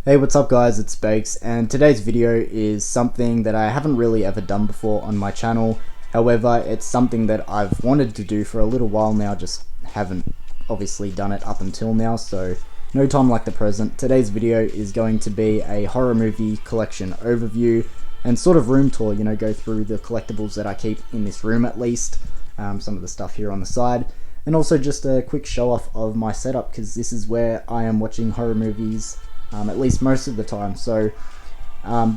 Hey, what's up guys, it's Bakes, and today's video is something that I haven't really ever done before on my channel. However, it's something that I've wanted to do for a little while now, just haven't obviously done it up until now, so no time like the present. Today's video is going to be a horror movie collection overview and sort of room tour, go through the collectibles that I keep in this room at least, some of the stuff here on the side, and also just a quick show off of my setup because this is where I am watching horror movies at least most of the time. So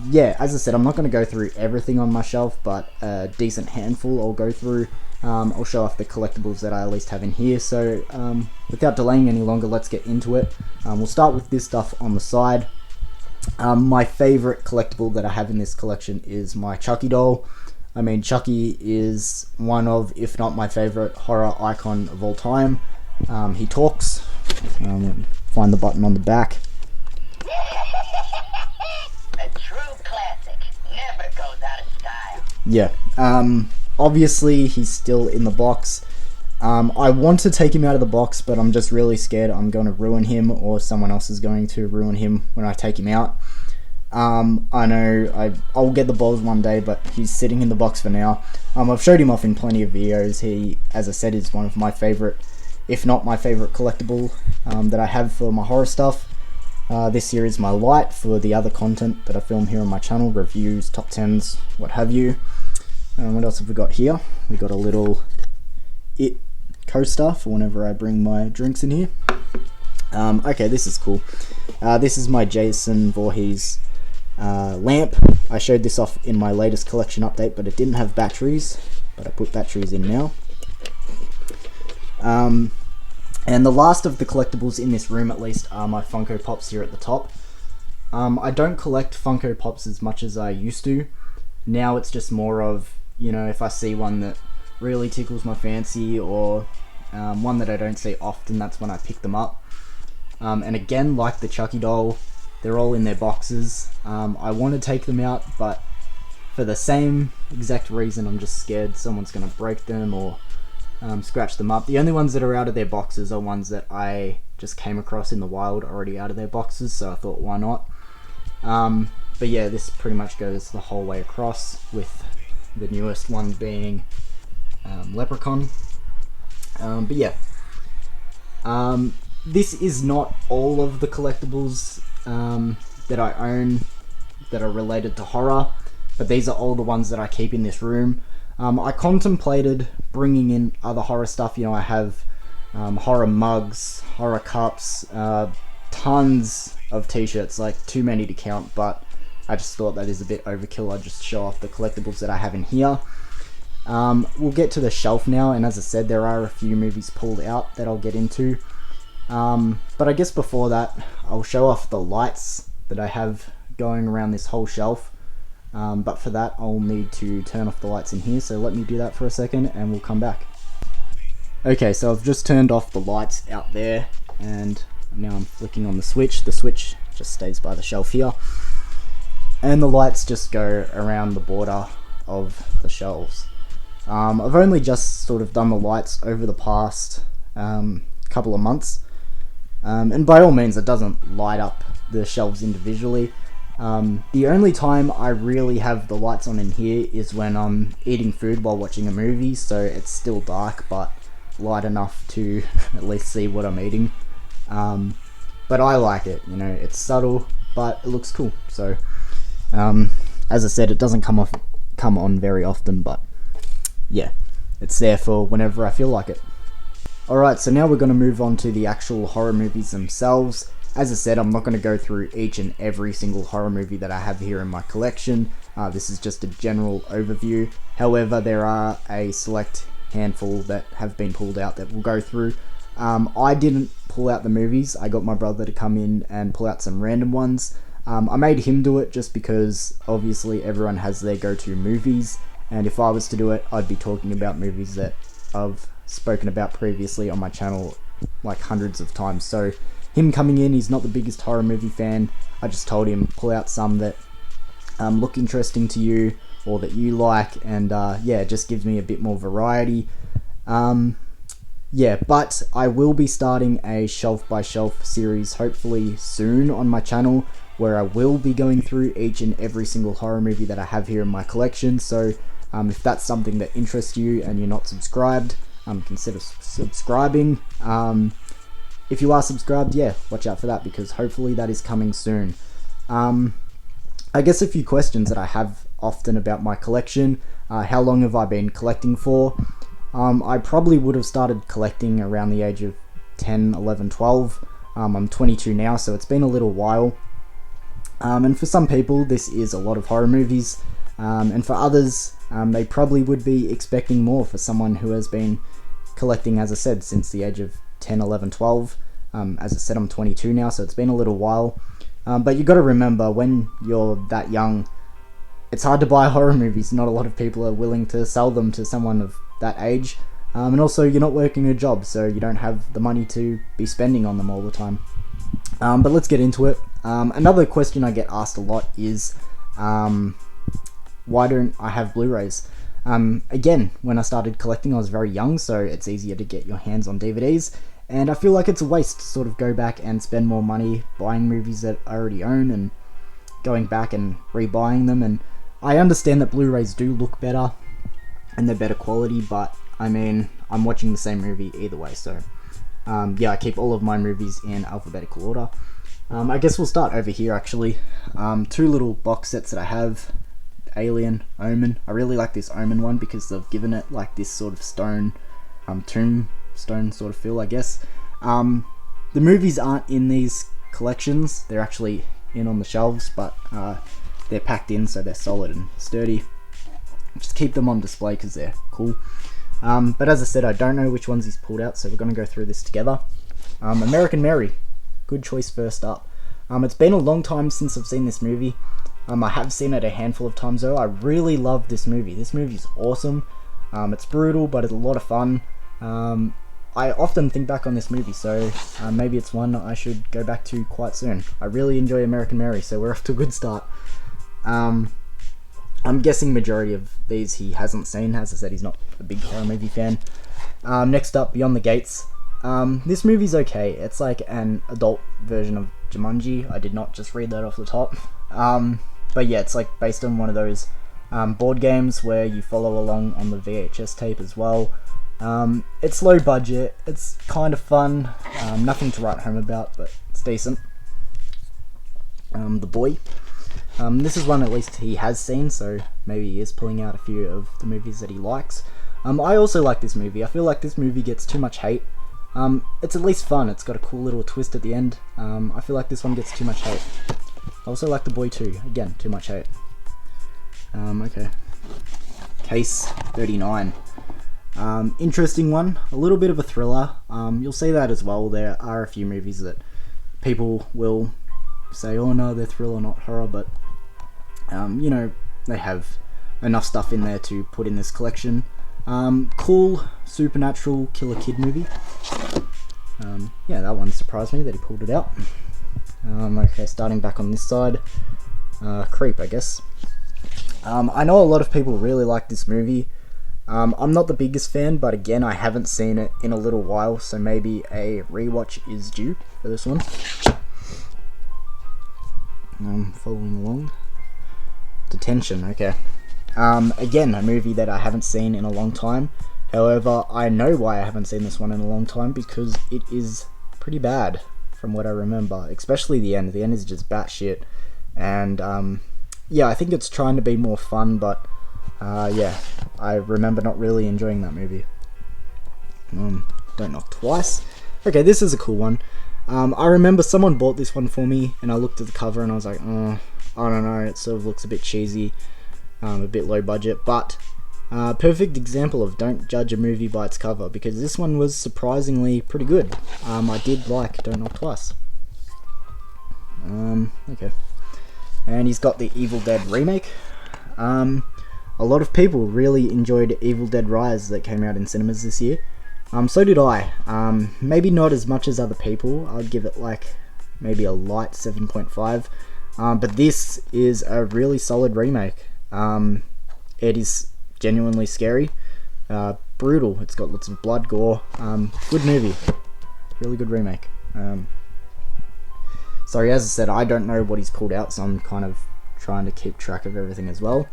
yeah, as I said, I'm not going to go through everything on my shelf, but a decent handful I'll go through. I'll show off the collectibles that I at least have in here. So without delaying any longer, let's get into it. We'll start with this stuff on the side. My favorite collectible that I have in this collection is my Chucky doll. I mean, Chucky is one of, if not my favorite horror icon of all time. He talks. Find the button on the back. A true classic, never goes out of style. Yeah, obviously he's still in the box. I want to take him out of the box, but I'm just really scared I'm going to ruin him, or someone else is going to ruin him when I take him out. I know I'll get the balls one day, but he's sitting in the box for now. I've showed him off in plenty of videos. He, as I said, is one of my favorite, if not my favorite collectible that I have for my horror stuff. This here is my light for the other content that I film here on my channel, reviews, top 10s, what have you. What else have we got here? We got a little It coaster for whenever I bring my drinks in here. Okay, this is cool. This is my Jason Voorhees lamp. I showed this off in my latest collection update, but it didn't have batteries, but I put batteries in now. And the last of the collectibles in this room, at least, are my Funko Pops here at the top. I don't collect Funko Pops as much as I used to. Now it's just more of, if I see one that really tickles my fancy, or one that I don't see often, that's when I pick them up. And again, like the Chucky doll, they're all in their boxes. I want to take them out, but for the same exact reason, I'm just scared someone's going to break them or scratch them up. The only ones that are out of their boxes are ones that I just came across in the wild already out of their boxes, so I thought, why not? But yeah, this pretty much goes the whole way across, with the newest one being Leprechaun. But yeah, this is not all of the collectibles that I own that are related to horror, but these are all the ones that I keep in this room. I contemplated bringing in other horror stuff. I have horror mugs, horror cups, tons of t-shirts, like too many to count, but I just thought that is a bit overkill. I'd just show off the collectibles that I have in here. We'll get to the shelf now, and as I said, there are a few movies pulled out that I'll get into. But I guess before that, I'll show off the lights that I have going around this whole shelf. But for that, I'll need to turn off the lights in here, so let me do that for a second and we'll come back. Okay, so I've just turned off the lights out there, and now I'm flicking on the switch. The switch just stays by the shelf here, and the lights just go around the border of the shelves. I've only just sort of done the lights over the past couple of months, and by all means it doesn't light up the shelves individually. The only time I really have the lights on in here is when I'm eating food while watching a movie, so it's still dark but light enough to at least see what I'm eating. But I like it, it's subtle but it looks cool. So as I said, it doesn't come on very often, but yeah, it's there for whenever I feel like it. Alright, so now we're going to move on to the actual horror movies themselves. As I said, I'm not going to go through each and every single horror movie that I have here in my collection. This is just a general overview. However, there are a select handful that have been pulled out that we'll go through. I didn't pull out the movies. I got my brother to come in and pull out some random ones. I made him do it just because obviously everyone has their go-to movies, and if I was to do it, I'd be talking about movies that I've spoken about previously on my channel like hundreds of times. So him coming in, he's not the biggest horror movie fan. I just told him, pull out some that look interesting to you or that you like, and yeah, it just gives me a bit more variety. Yeah, but I will be starting a shelf by shelf series hopefully soon on my channel, where I will be going through each and every single horror movie that I have here in my collection. So if that's something that interests you and you're not subscribed, consider subscribing. If you are subscribed, yeah, watch out for that, because hopefully that is coming soon. I guess a few questions that I have often about my collection. How long have I been collecting for? I probably would have started collecting around the age of 10, 11, 12. I'm 22 now, so it's been a little while. And for some people, this is a lot of horror movies. And for others, they probably would be expecting more for someone who has been collecting, as I said, since the age of 10, 11, 12. As I said, I'm 22 now, so it's been a little while. But you got to remember, when you're that young, it's hard to buy horror movies. Not a lot of people are willing to sell them to someone of that age. And also, you're not working a job, so you don't have the money to be spending on them all the time. But let's get into it. Another question I get asked a lot is, why don't I have Blu-rays? Again, when I started collecting, I was very young, so it's easier to get your hands on DVDs. And I feel like it's a waste to sort of go back and spend more money buying movies that I already own and going back and rebuying them. And I understand that Blu-rays do look better and they're better quality, but I mean, I'm watching the same movie either way. So yeah, I keep all of my movies in alphabetical order. I guess we'll start over here actually. Two little box sets that I have. Alien, Omen. I really like this Omen one because they've given it like this sort of stone, tombstone sort of feel, I guess. The movies aren't in these collections. They're actually in on the shelves, but they're packed in, so they're solid and sturdy. Just keep them on display because they're cool. But as I said, I don't know which ones he's pulled out, so we're going to go through this together. American Mary, good choice first up. It's been a long time since I've seen this movie. I have seen it a handful of times though. I really love this movie. This movie's awesome. It's brutal, but it's a lot of fun. I often think back on this movie, so maybe it's one I should go back to quite soon. I really enjoy American Mary, so we're off to a good start. I'm guessing majority of these he hasn't seen. As I said, he's not a big horror movie fan. Next up, Beyond the Gates. This movie's okay. It's like an adult version of Jumanji. I did not just read that off the top. But yeah, it's like based on one of those board games where you follow along on the VHS tape as well. It's low budget. It's kind of fun. Nothing to write home about, but it's decent. The Boy. This is one at least he has seen, so maybe he is pulling out a few of the movies that he likes. I also like this movie. I feel like this movie gets too much hate. It's at least fun. It's got a cool little twist at the end. I feel like this one gets too much hate. I also like The Boy too. Again, too much hate. Okay. Case 39. Interesting one. A little bit of a thriller. You'll see that as well. There are a few movies that people will say, oh no, they're thriller, not horror, but you know, they have enough stuff in there to put in this collection. Cool supernatural killer kid movie. Yeah, that one surprised me that he pulled it out. Okay, starting back on this side. Creep, I guess. I know a lot of people really like this movie. I'm not the biggest fan, but again, I haven't seen it in a little while, so maybe a rewatch is due for this one. Following along. Detention, okay. Again, a movie that I haven't seen in a long time. However, I know why I haven't seen this one in a long time, because it is pretty bad from what I remember, especially the end. The end is just batshit, and yeah, I think it's trying to be more fun, but yeah, I remember not really enjoying that movie. Don't Knock Twice. Okay, this is a cool one. I remember someone bought this one for me, and I looked at the cover and I was like, I don't know, it sort of looks a bit cheesy, a bit low budget, but perfect example of don't judge a movie by its cover, because this one was surprisingly pretty good. I did like Don't Knock Twice. Okay. And he's got the Evil Dead remake. A lot of people really enjoyed Evil Dead Rise that came out in cinemas this year. So did I. Maybe not as much as other people. I'd give it like maybe a light 7.5. But this is a really solid remake. It is genuinely scary. brutal. It's got lots of blood, gore. Good movie. Really good remake. Sorry, as I said, I don't know what he's pulled out, so I'm kind of trying to keep track of everything as well.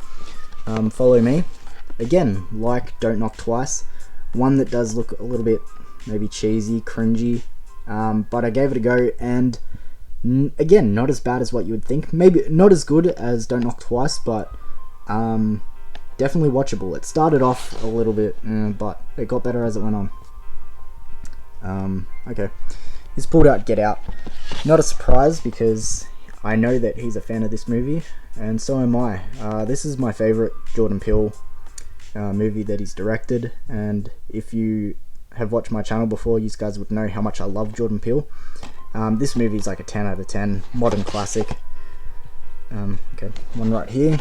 Follow me. Again, like Don't Knock Twice. One that does look a little bit maybe cheesy, cringy, but I gave it a go, and again, not as bad as what you would think. Maybe not as good as Don't Knock Twice, but definitely watchable. It started off a little bit, but it got better as it went on. Okay. He's pulled out Get Out. Not a surprise, because I know that he's a fan of this movie, and so am I. This is my favourite Jordan Peele movie that he's directed, and if you have watched my channel before, you guys would know how much I love Jordan Peele. This movie is like a 10 out of 10, modern classic. Okay, one right here.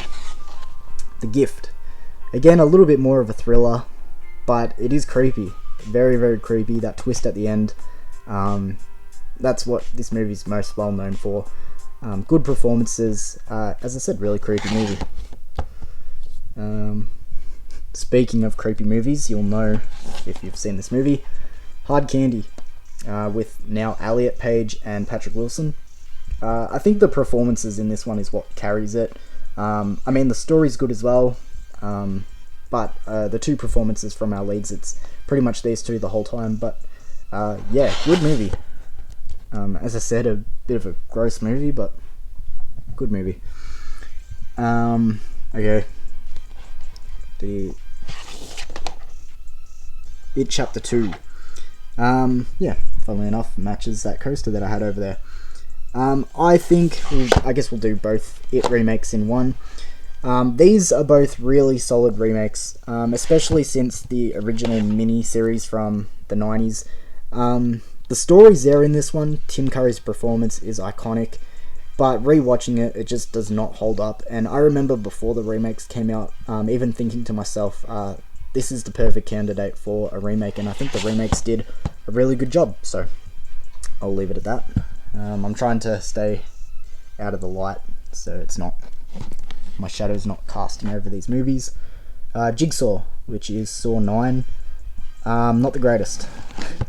The Gift. Again, a little bit more of a thriller, but it is creepy. Very, very creepy. That twist at the end. That's what this movie's most well known for. Good performances. As I said, really creepy movie. Speaking of creepy movies, you'll know if you've seen this movie. Hard Candy, with now Elliot Page and Patrick Wilson. I think the performances in this one is what carries it. I mean, the story's good as well, but the two performances from our leads, it's pretty much these two the whole time. But yeah, good movie. As I said, a bit of a gross movie, but good movie. Okay. It Chapter 2. Yeah, funnily enough, matches that coaster that I had over there. I guess we'll do both It remakes in one. These are both really solid remakes, especially since the original mini-series from the 90s. The story's there in this one. Tim Curry's performance is iconic, but rewatching it, it just does not hold up. And I remember before the remakes came out, even thinking to myself, this is the perfect candidate for a remake, and I think the remakes did a really good job, so I'll leave it at that. I'm trying to stay out of the light, so it's not, my shadow's not casting over these movies. Jigsaw, which is Saw 9. Not the greatest.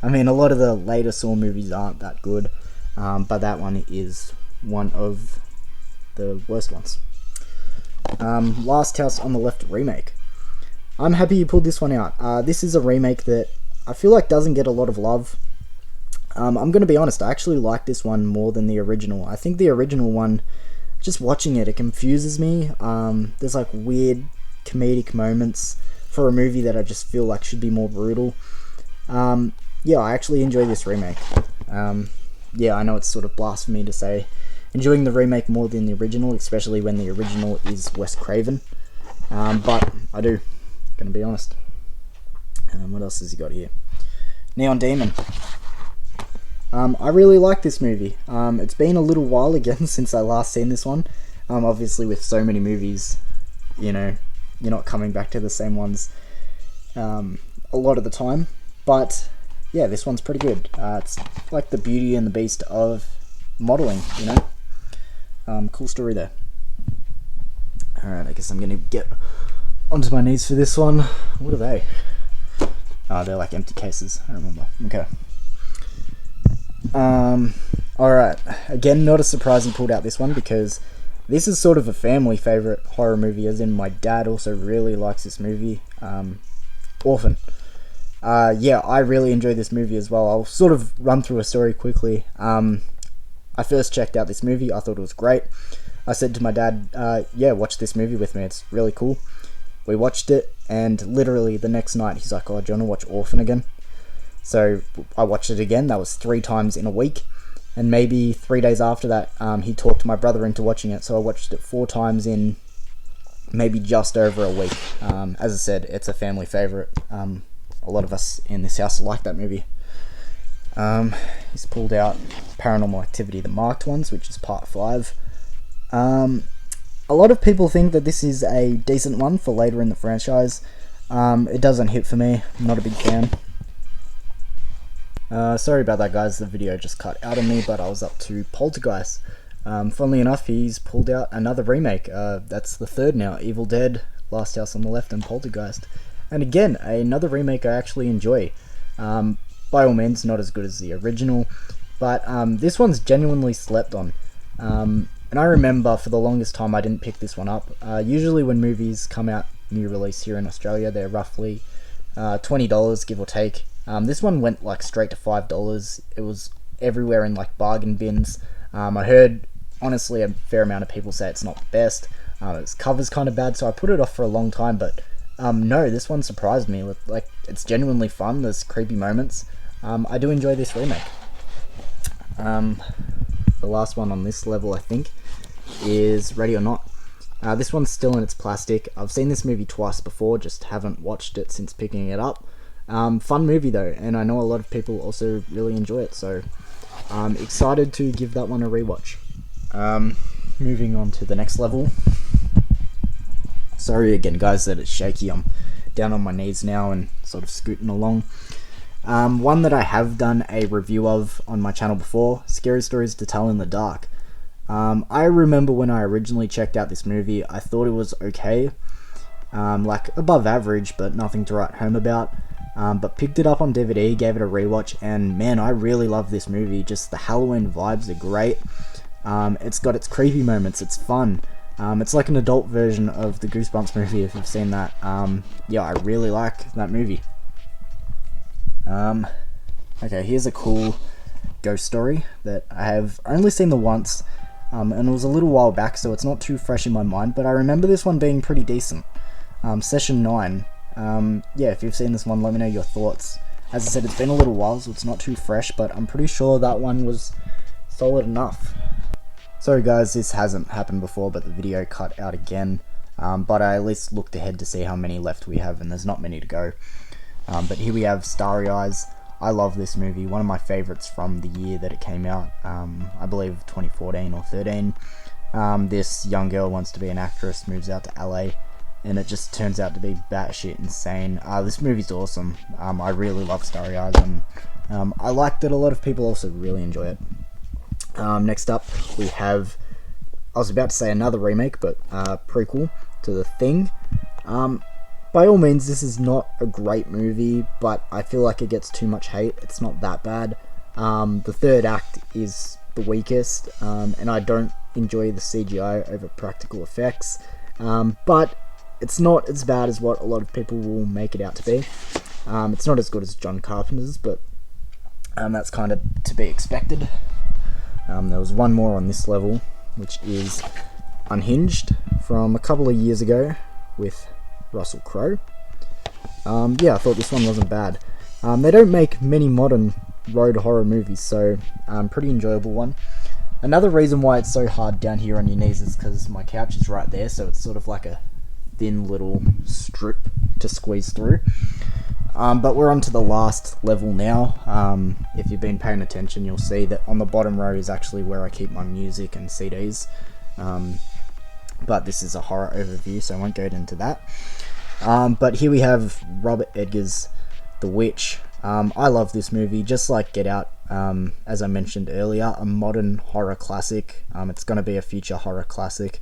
I mean, a lot of the later Saw movies aren't that good, but that one is one of the worst ones. Last House on the Left remake. I'm happy you pulled this one out. This is a remake that I feel like doesn't get a lot of love. I'm going to be honest, I actually like this one more than the original. I think the original one, just watching it, it confuses me. There's like weird comedic moments for a movie that I just feel like should be more brutal. Yeah, I actually enjoy this remake. Yeah, I know it's sort of blasphemy to say enjoying the remake more than the original, especially when the original is Wes Craven. But I do, gonna be honest. What else has he got here? Neon Demon. I really like this movie. It's been a little while again since I last seen this one. Obviously with so many movies, you know, you're not coming back to the same ones a lot of the time. But yeah, this one's pretty good. It's like the Beauty and the Beast of modeling, you know. Cool story there. Alright, I guess I'm gonna get onto my knees for this one. What are they? Oh, they're like empty cases. I remember. Okay. Alright. Again, not a surprise he pulled out this one, because this is sort of a family favourite horror movie, as in my dad also really likes this movie. Orphan. Yeah, I really enjoy this movie as well. I'll sort of run through a story quickly. I first checked out this movie. I thought it was great. I said to my dad, yeah, watch this movie with me. It's really cool. We watched it, and literally the next night he's like, oh, do you want to watch Orphan again? So I watched it again. That was 3 times in a week. And maybe 3 days after that, he talked my brother into watching it. So I watched it 4 times in maybe just over a week. As I said, it's a family favourite. A lot of us in this house like that movie. He's pulled out Paranormal Activity, the marked ones, which is part 5. A lot of people think that this is a decent one for later in the franchise. It doesn't hit for me. I'm not a big fan. Sorry about that, guys. The video just cut out on me, but I was up to Poltergeist. Funnily enough, he's pulled out another remake. That's the 3rd now. Evil Dead, Last House on the Left, and Poltergeist. And again, another remake I actually enjoy. By all means, not as good as the original, but this one's genuinely slept on. And I remember for the longest time I didn't pick this one up. Usually when movies come out new release here in Australia, they're roughly $20, give or take. This one went like straight to $5. It was everywhere in like bargain bins. I heard, honestly, a fair amount of people say it's not the best. Its cover's kind of bad, so I put it off for a long time, but no, this one surprised me. Like, it's genuinely fun. There's creepy moments. I do enjoy this remake. The last one on this level, I think, is Ready or Not. This one's still in its plastic. I've seen this movie twice before, just haven't watched it since picking it up. Fun movie though, and I know a lot of people also really enjoy it, so I'm excited to give that one a rewatch. Moving on to the next level. Sorry again guys that it's shaky, I'm down on my knees now and sort of scooting along. One that I have done a review of on my channel before, Scary Stories to Tell in the Dark. I remember when I originally checked out this movie, I thought it was okay, like above average, but nothing to write home about. But picked it up on DVD, gave it a rewatch, and man, I really love this movie. Just the Halloween vibes are great. It's got its creepy moments, it's fun. It's like an adult version of the Goosebumps movie, if you've seen that. Yeah, I really like that movie. Okay, here's a cool ghost story that I have only seen the once, and it was a little while back, so it's not too fresh in my mind, but I remember this one being pretty decent. Session 9. Yeah, if you've seen this one, let me know your thoughts. As I said, it's been a little while, so it's not too fresh, but I'm pretty sure that one was solid enough. Sorry guys, this hasn't happened before, but the video cut out again. But I at least looked ahead to see how many left we have, and there's not many to go. But here we have Starry Eyes. I love this movie, one of my favourites from the year that it came out, I believe 2014 or 13. This young girl wants to be an actress, moves out to LA, and it just turns out to be batshit insane. This movie's awesome. I really love Starry Eyes, and I like that a lot of people also really enjoy it. Next up, we have, I was about to say another remake, but prequel to The Thing. By all means, this is not a great movie, but I feel like it gets too much hate. It's not that bad. The third act is the weakest, and I don't enjoy the CGI over practical effects, but it's not as bad as what a lot of people will make it out to be. It's not as good as John Carpenter's, but that's kind of to be expected. There was one more on this level, which is Unhinged, from a couple of years ago with Russell Crowe. Yeah, I thought this one wasn't bad. They don't make many modern road horror movies, so pretty enjoyable one. Another reason why it's so hard down here on your knees is because my couch is right there, so it's sort of like a thin little strip to squeeze through. But we're on to the last level now. If you've been paying attention, you'll see that on the bottom row is actually where I keep my music and CDs. But this is a horror overview, so I won't go into that. But here we have Robert Eggers' The Witch. I love this movie, just like Get Out, as I mentioned earlier, a modern horror classic. It's going to be a future horror classic.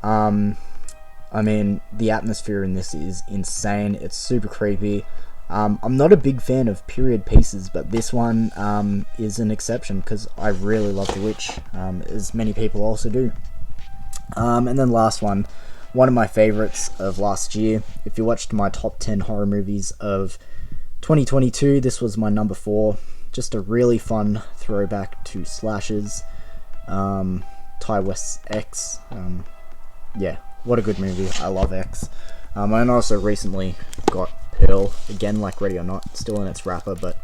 I mean, the atmosphere in this is insane. It's super creepy. I'm not a big fan of period pieces, but this one is an exception because I really love The Witch, as many people also do. And then last one of my favourites of last year. If you watched my top 10 horror movies of 2022, this was my number 4. Just a really fun throwback to slashers. Ty West's X. Yeah, what a good movie. I love X. And also recently got Pearl, again like Ready or Not, still in its wrapper, but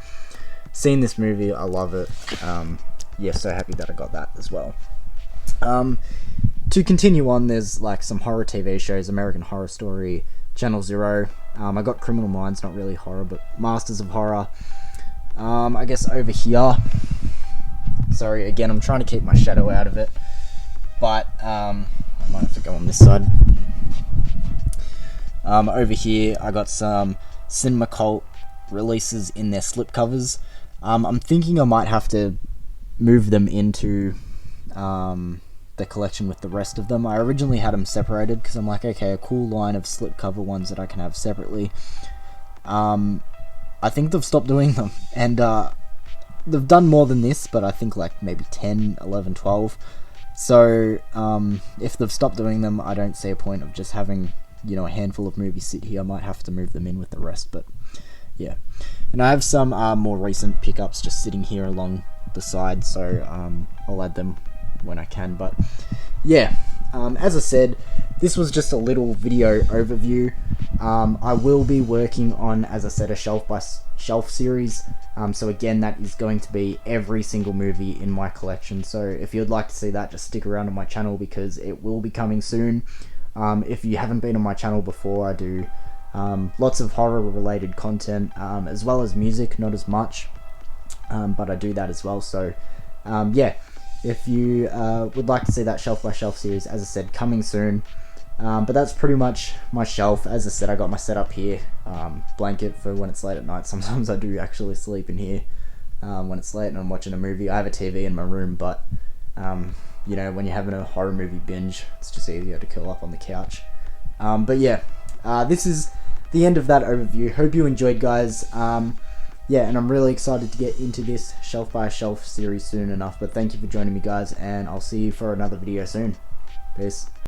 seeing this movie, I love it. Yeah, so happy that I got that as well. To continue on, there's like some horror TV shows, American Horror Story, Channel Zero. I got Criminal Minds, not really horror, but Masters of Horror. I guess over here, sorry, again, I'm trying to keep my shadow out of it, but I might have to go on this side. Over here, I got some Cinema Cult releases in their slipcovers. I'm thinking I might have to move them into the collection with the rest of them. I originally had them separated because I'm like, okay, a cool line of slipcover ones that I can have separately. I think they've stopped doing them, and they've done more than this, but I think like maybe 10, 11, 12. So if they've stopped doing them, I don't see a point of just having, you know, a handful of movies sit here. I might have to move them in with the rest, but yeah. And I have some more recent pickups just sitting here along the side, so I'll add them when I can. But yeah, as I said, this was just a little video overview. I will be working on, as I said, a shelf by shelf series. So again, that is going to be every single movie in my collection. So if you'd like to see that, just stick around on my channel because it will be coming soon. If you haven't been on my channel before, I do lots of horror related content, as well as music, not as much, but I do that as well. So yeah, if you would like to see that shelf by shelf series, as I said, coming soon. But that's pretty much my shelf. As I said, I got my setup here, blanket for when it's late at night. Sometimes I do actually sleep in here when it's late and I'm watching a movie. I have a TV in my room, but you know, when you're having a horror movie binge, it's just easier to curl up on the couch. But yeah, this is the end of that overview. Hope you enjoyed, guys. Yeah, and I'm really excited to get into this shelf by shelf series soon enough. But thank you for joining me, guys, and I'll see you for another video soon. Peace.